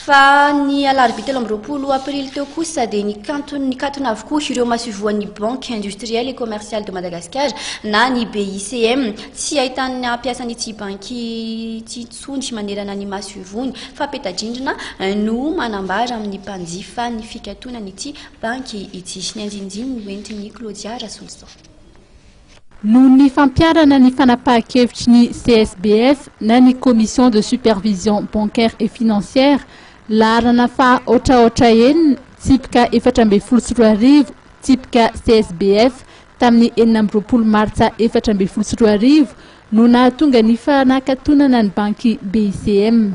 fa ny alarobia telo amby roapolo aprily teo kosa dia nikatona avokoa ireo mahasovoan'ny banque industrielle et commerciale de Madagascar na ny BICM tsy ahitana mpiasan'ity banky tsy tsony manerana ny mahasovony fa petadrindrina no manambara amin'ny mpanjifa ny fikatonan'ity banky ity. Ny anjinjiny no entiny Claudia Rasolso. Noho ny fampiarana ny fanapahan-kevitry ny CSBF na ny commission de supervision bancaire et financière laharana fa ohatraohatra enina tsipika 424 tsipika CSBF tamin'ny 4 martsa 424 no nahatonga ny fanakatonana ny banky BICM.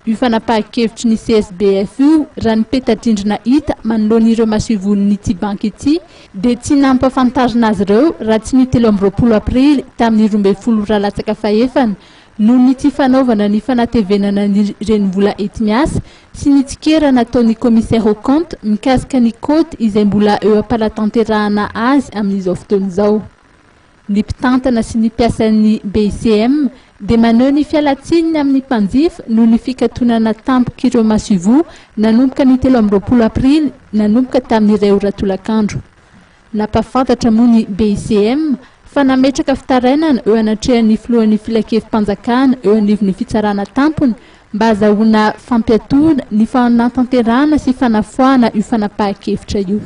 Io fanapahan-kevitry ny CSBF io raha ny petadrindrina hita manoloan'ireo mahasovon'ity banky ity dia tsy nampafantarina azy ireo raha tsy ny 13 aprily tamin'ny 12 ralatsaka fahefana noho ny tsy fanaovana ny fanatevenana ny renivola eti-miasa sy ny tsikera nataon'ny commissaire au compte mikasika ny kôty izay mbola eo ampalatanterahana azy amin'izao fotoana izao. Ny mpitantana sy ny mpiasan'ny BICM dia maneho ny fialatsininy amin'ny mpanjifa noho ny fikatonana tampoka ireo mahasovo nanomboka ny 13 aprily nanomboka tamin'ny 2 ora tolakandro. Nampafantatra moa ny BICM fa nametraka fitarainana eo anatrehan'ny filohan'ny filakevim-panjakana eo anivon'ny fitsarana tampony mba azahoana fampiatona ny fanatanterahana sy fanafoana io fanapahan-kevitra io.